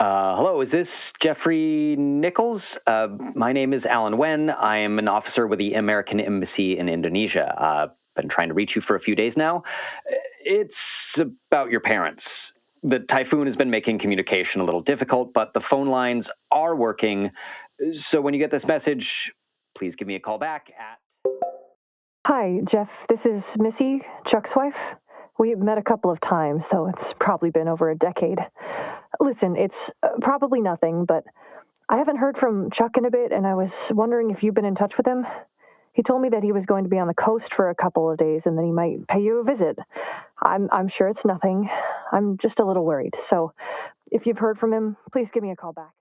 Hello, is this Jeffrey Nichols? My name is Alan Wen. I am an officer with the American Embassy in Indonesia. Been trying to reach you for a few days now. It's about your parents. The typhoon has been making communication a little difficult, but the phone lines are working. So when you get this message, please give me a call back at... Hi, Jeff. This is Missy, Chuck's wife. We've met a couple of times, so it's probably been over a decade. Listen, it's probably nothing, but I haven't heard from Chuck in a bit, and I was wondering if you've been in touch with him. He told me that he was going to be on the coast for a couple of days, and then he might pay you a visit. I'm sure it's nothing. I'm just a little worried. So if you've heard from him, please give me a call back.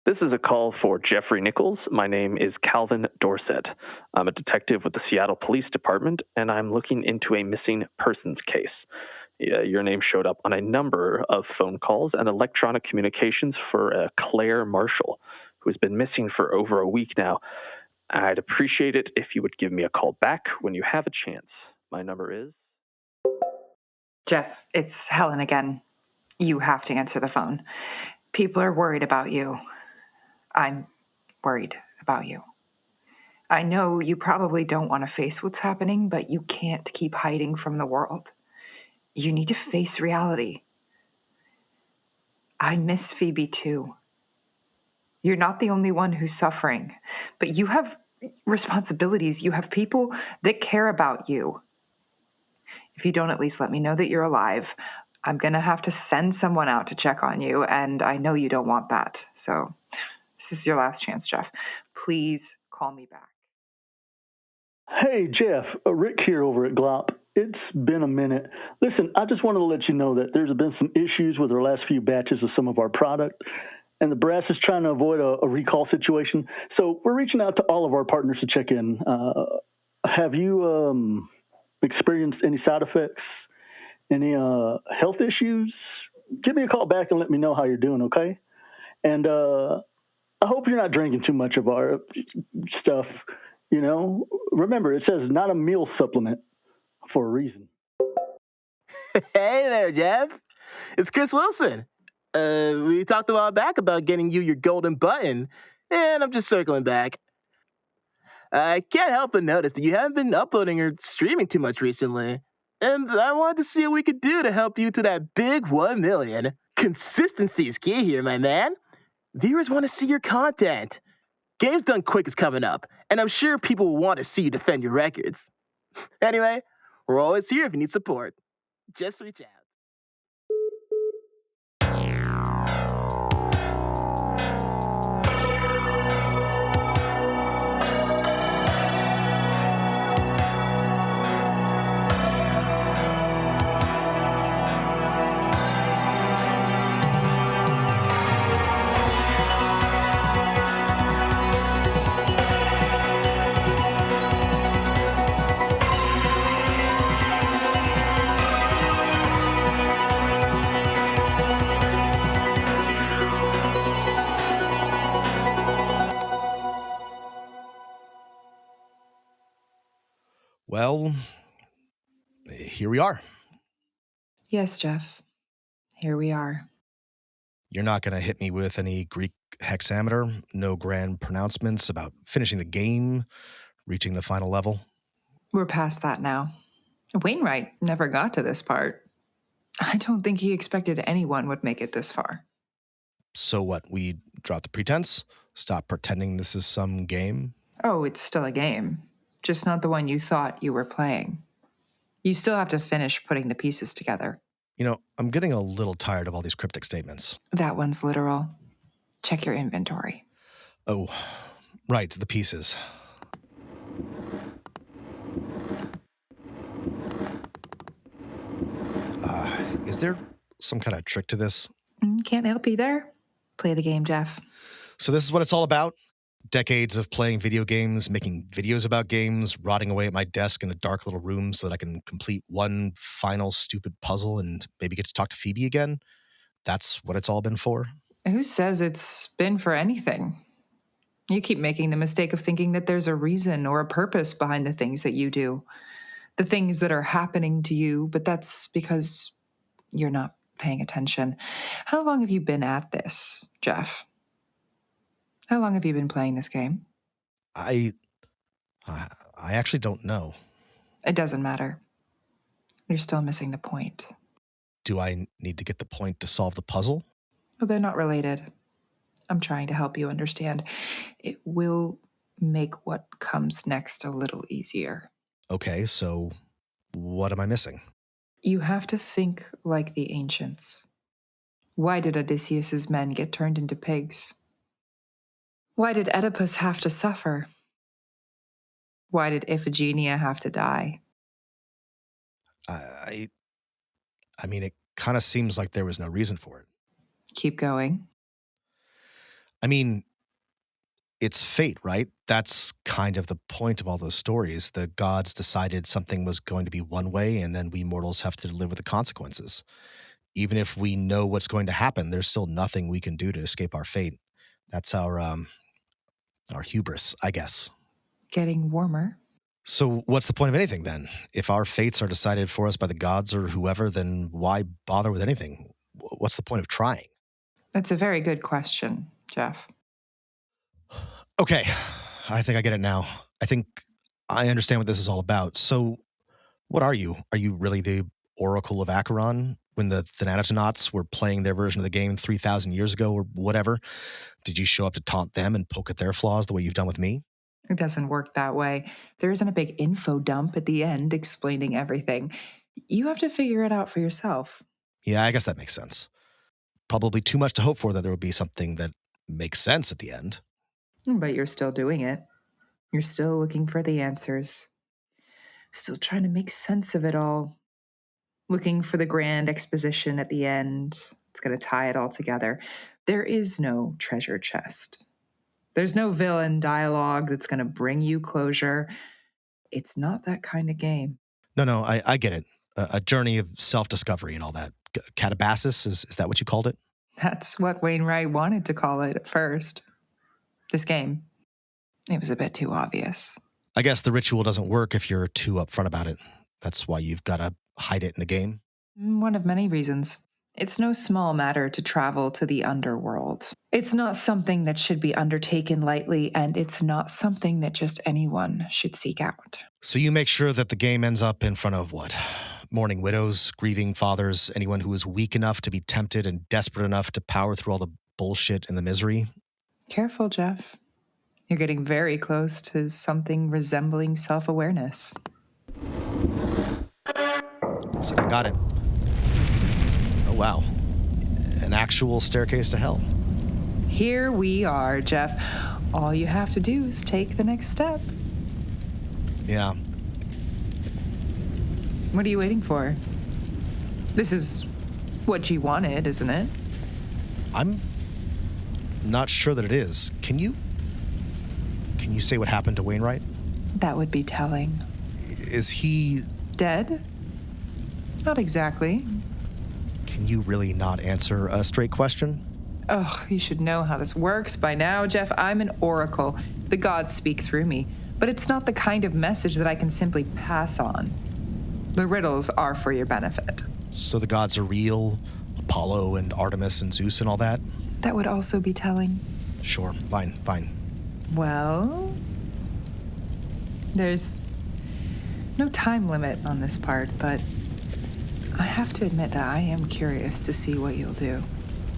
This is a call for Jeffrey Nichols. My name is Calvin Dorset. I'm a detective with the Seattle Police Department, and I'm looking into a missing persons case. Your name showed up on a number of phone calls and electronic communications for Claire Marshall, who has been missing for over a week now. I'd appreciate it if you would give me a call back when you have a chance. My number is... Jeff, it's Helen again. You have to answer the phone. People are worried about you. I'm worried about you. I know you probably don't want to face what's happening, but you can't keep hiding from the world. You need to face reality. I miss Phoebe too. You're not the only one who's suffering, but you have responsibilities. You have people that care about you. If you don't at least let me know that you're alive, I'm going to have to send someone out to check on you, and I know you don't want that. So this is your last chance, Jeff. Please call me back. Hey, Jeff, Rick here over at Glop. It's been a minute. Listen, I just wanted to let you know that there's been some issues with our last few batches of some of our product, and the brass is trying to avoid a recall situation. So we're reaching out to all of our partners to check in. Have you experienced any side effects, any health issues? Give me a call back and let me know how you're doing, okay? And I hope you're not drinking too much of our stuff. You know, remember, it says not a meal supplement for a reason. Hey there, Jeff. It's Chris Wilson. We talked a while back about getting you your golden button, and I'm just circling back. I can't help but notice that you haven't been uploading or streaming too much recently, and I wanted to see what we could do to help you to that big 1 million. Consistency is key here, my man. Viewers want to see your content. Games Done Quick is coming up, and I'm sure people will want to see you defend your records. Anyway, we're always here if you need support. Just reach out. Well, here we are. Yes, Jeff. Here we are. You're not going to hit me with any Greek hexameter, no grand pronouncements about finishing the game, reaching the final level? We're past that now. Wainwright never got to this part. I don't think he expected anyone would make it this far. So what, we drop the pretense? Stop pretending this is some game? Oh, it's still a game. Just not the one you thought you were playing. You still have to finish putting the pieces together. You know, I'm getting a little tired of all these cryptic statements. That one's literal. Check your inventory. Oh, right, the pieces. Is there some kind of trick to this? Can't help you there. Play the game, Jeff. So this is what it's all about? Decades of playing video games, making videos about games, rotting away at my desk in a dark little room so that I can complete one final stupid puzzle and maybe get to talk to Phoebe again? That's what it's all been for? Who says it's been for anything? You keep making the mistake of thinking that there's a reason or a purpose behind the things that you do. The things that are happening to you, but that's because you're not paying attention. How long have you been at this, Jeff? How long have you been playing this game? I actually don't know. It doesn't matter. You're still missing the point. Do I need to get the point to solve the puzzle? Well, they're not related. I'm trying to help you understand. It will make what comes next a little easier. Okay, so what am I missing? You have to think like the ancients. Why did Odysseus's men get turned into pigs? Why did Oedipus have to suffer? Why did Iphigenia have to die? I mean, it kind of seems like there was no reason for it. Keep going. I mean, it's fate, right? That's kind of the point of all those stories. The gods decided something was going to be one way, and then we mortals have to live with the consequences. Even if we know what's going to happen, there's still nothing we can do to escape our fate. That's our hubris, I guess. Getting warmer. So what's the point of anything then? If our fates are decided for us by the gods or whoever, then why bother with anything? What's the point of trying? That's a very good question, Jeff. Okay, I think I get it now. I think I understand what this is all about. So what are you? Are you really the Oracle of Acheron? When the Thanatonauts were playing their version of the game 3,000 years ago or whatever, did you show up to taunt them and poke at their flaws the way you've done with me? It doesn't work that way. There isn't a big info dump at the end explaining everything. You have to figure it out for yourself. Yeah, I guess that makes sense. Probably too much to hope for that there would be something that makes sense at the end. But you're still doing it. You're still looking for the answers. Still trying to make sense of it all. Looking for the grand exposition at the end. It's going to tie it all together. There is no treasure chest. There's no villain dialogue that's going to bring you closure. It's not that kind of game. No, I get it. A journey of self-discovery and all that. Katabasis, is that what you called it? That's what Wainwright wanted to call it at first. This game. It was a bit too obvious. I guess the ritual doesn't work if you're too upfront about it. That's why you've got to hide it in the game. One of many reasons. It's no small matter to travel to the underworld. It's not something that should be undertaken lightly, and it's not something that just anyone should seek out. So you make sure that the game ends up in front of what? Mourning widows, grieving fathers, anyone who is weak enough to be tempted and desperate enough to power through all the bullshit and the misery? Careful, Jeff. You're getting very close to something resembling self-awareness. Looks like I got it. Oh, wow. An actual staircase to hell. Here we are, Jeff. All you have to do is take the next step. Yeah. What are you waiting for? This is what you wanted, isn't it? I'm not sure that it is. Can you say what happened to Wainwright? That would be telling. Is he Dead? Not exactly. Can you really not answer a straight question? Oh, you should know how this works by now, Jeff. I'm an oracle. The gods speak through me. But it's not the kind of message that I can simply pass on. The riddles are for your benefit. So the gods are real? Apollo and Artemis and Zeus and all that? That would also be telling. Sure, fine. Well, there's no time limit on this part, but I have to admit that I am curious to see what you'll do.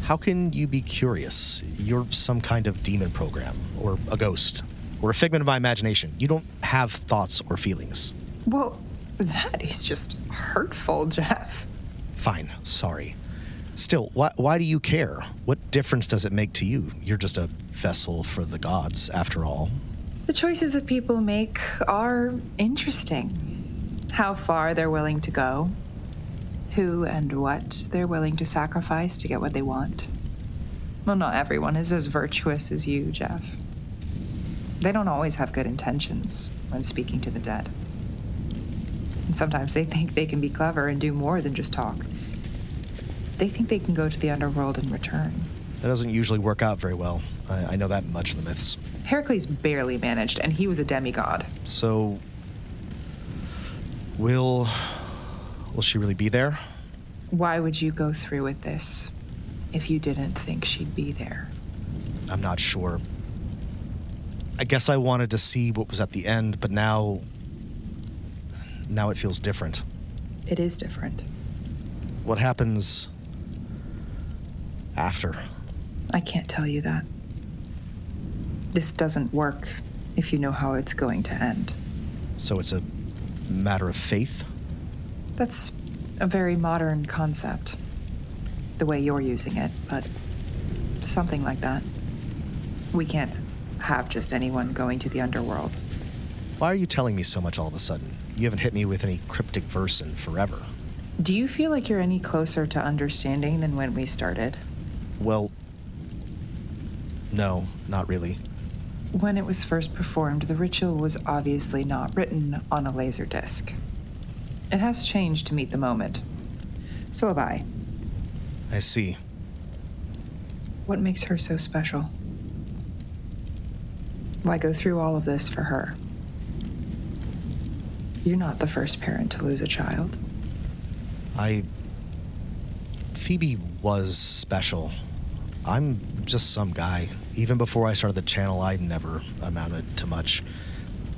How can you be curious? You're some kind of demon program, or a ghost, or a figment of my imagination. You don't have thoughts or feelings. Well, that is just hurtful, Jeff. Fine, sorry. Still, why do you care? What difference does it make to you? You're just a vessel for the gods, after all. The choices that people make are interesting. How far they're willing to go. Who and what they're willing to sacrifice to get what they want. Well, not everyone is as virtuous as you, Jeff. They don't always have good intentions when speaking to the dead. And sometimes they think they can be clever and do more than just talk. They think they can go to the underworld and return. That doesn't usually work out very well. I know that much of the myths. Heracles barely managed, and he was a demigod. So, will she really be there? Why would you go through with this if you didn't think she'd be there? I'm not sure. I guess I wanted to see what was at the end, but now it feels different. It is different. What happens after? I can't tell you that. This doesn't work if you know how it's going to end. So it's a matter of faith? That's a very modern concept, the way you're using it, but something like that. We can't have just anyone going to the underworld. Why are you telling me so much all of a sudden? You haven't hit me with any cryptic verse in forever. Do you feel like you're any closer to understanding than when we started? Well, no, not really. When it was first performed, the ritual was obviously not written on a laser disc. It has changed to meet the moment. So have I. I see. What makes her so special? Why go through all of this for her? You're not the first parent to lose a child. Phoebe was special. I'm just some guy. Even before I started the channel, I never amounted to much.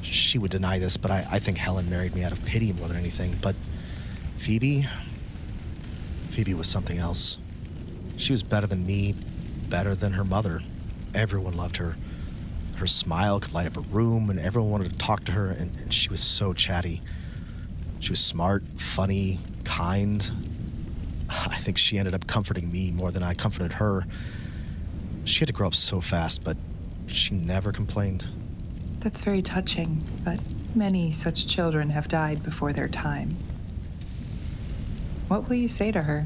She would deny this, but I think Helen married me out of pity more than anything. But Phoebe was something else. She was better than me, better than her mother. Everyone loved her. Her smile could light up a room, and everyone wanted to talk to her, and she was so chatty. She was smart, funny, kind. I think she ended up comforting me more than I comforted her. She had to grow up so fast, but she never complained. That's very touching, but many such children have died before their time. What will you say to her?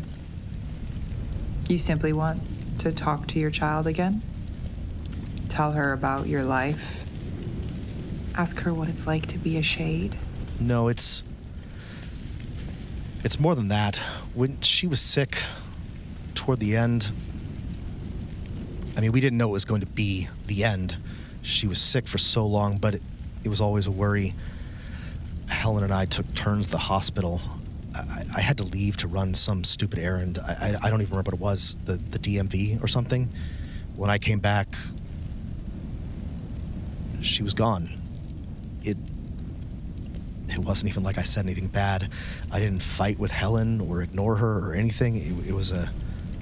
You simply want to talk to your child again? Tell her about your life? Ask her what it's like to be a shade? No, it's more than that. When she was sick toward the end, I mean, we didn't know it was going to be the end. She was sick for so long, but it was always a worry. Helen and I took turns at the hospital. I had to leave to run some stupid errand. I don't even remember what it was, the DMV or something. When I came back, she was gone. It wasn't even like I said anything bad. I didn't fight with Helen or ignore her or anything. It was a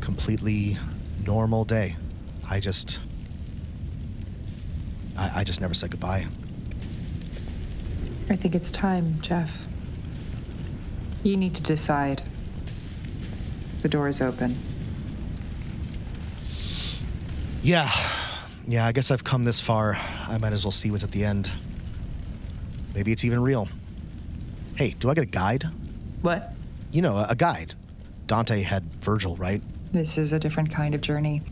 completely normal day. I just never said goodbye. I think it's time, Jeff. You need to decide. The door is open. Yeah, I guess I've come this far. I might as well see what's at the end. Maybe it's even real. Hey, do I get a guide? What? You know, a guide. Dante had Virgil, right? This is a different kind of journey.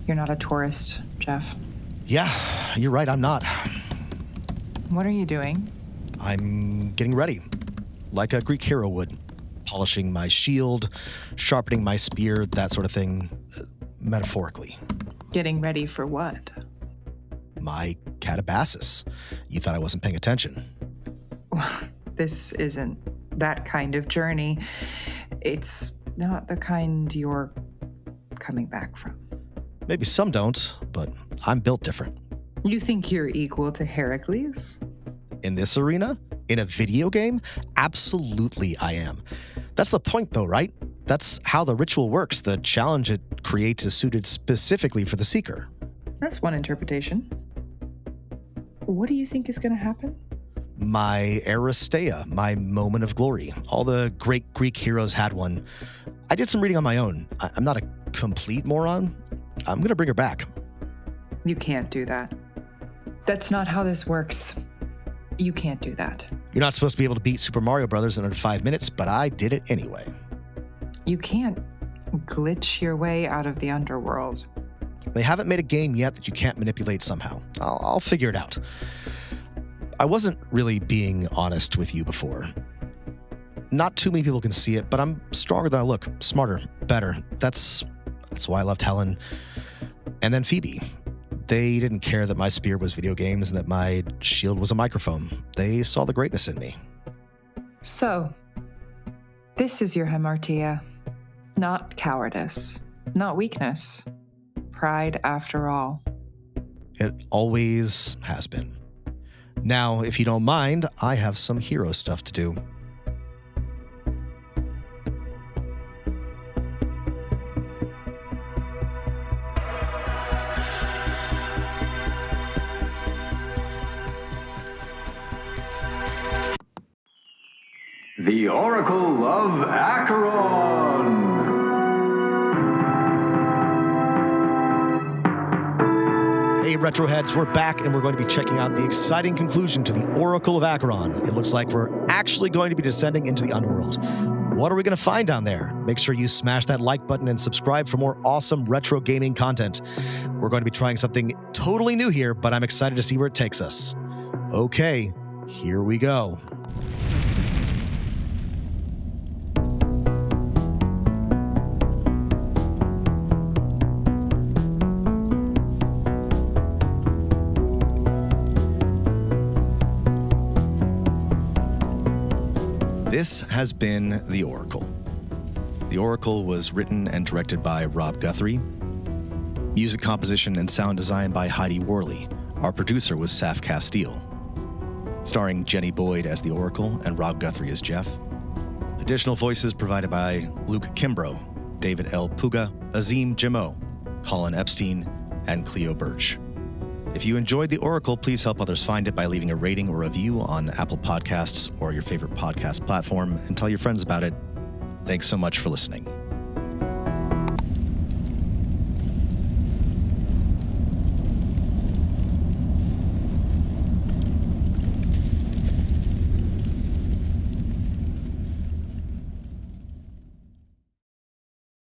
You're not a tourist, Jeff. Yeah, you're right, I'm not. What are you doing? I'm getting ready, like a Greek hero would. Polishing my shield, sharpening my spear, that sort of thing, metaphorically. Getting ready for what? My Katabasis. You thought I wasn't paying attention. This isn't that kind of journey. It's not the kind you're coming back from. Maybe some don't, but I'm built different. You think you're equal to Heracles? In this arena? In a video game? Absolutely I am. That's the point though, right? That's how the ritual works. The challenge it creates is suited specifically for the Seeker. That's one interpretation. What do you think is going to happen? My Aristeia, my moment of glory. All the great Greek heroes had one. I did some reading on my own. I'm not a complete moron. I'm going to bring her back. You can't do that. That's not how this works. You can't do that. You're not supposed to be able to beat Super Mario Brothers in under 5 minutes, but I did it anyway. You can't glitch your way out of the underworld. They haven't made a game yet that you can't manipulate somehow. I'll figure it out. I wasn't really being honest with you before. Not too many people can see it, but I'm stronger than I look. Smarter, better. That's why I loved Helen. And then Phoebe. They didn't care that my spear was video games and that my shield was a microphone. They saw the greatness in me. So, this is your hamartia. Not cowardice, not weakness. Pride, after all. It always has been. Now, if you don't mind, I have some hero stuff to do. The Oracle of Acheron. Hey, Retroheads, we're back, and we're going to be checking out the exciting conclusion to the Oracle of Acheron. It looks like we're actually going to be descending into the underworld. What are we going to find down there? Make sure you smash that like button and subscribe for more awesome retro gaming content. We're going to be trying something totally new here, but I'm excited to see where it takes us. Okay, here we go. This has been The Oracle. The Oracle was written and directed by Rob Guthrie. Music composition and sound design by Heidi Worley. Our producer was Saff Casteel. Starring Jenny Boyd as the Oracle and Rob Guthrie as Jeff. Additional voices provided by Luke Kimbro, David L. Puga, Azeem Jimoh, Colin Epstein, and Cleo Birch. If you enjoyed The Oracle, please help others find it by leaving a rating or review on Apple Podcasts or your favorite podcast platform, and tell your friends about it. Thanks so much for listening.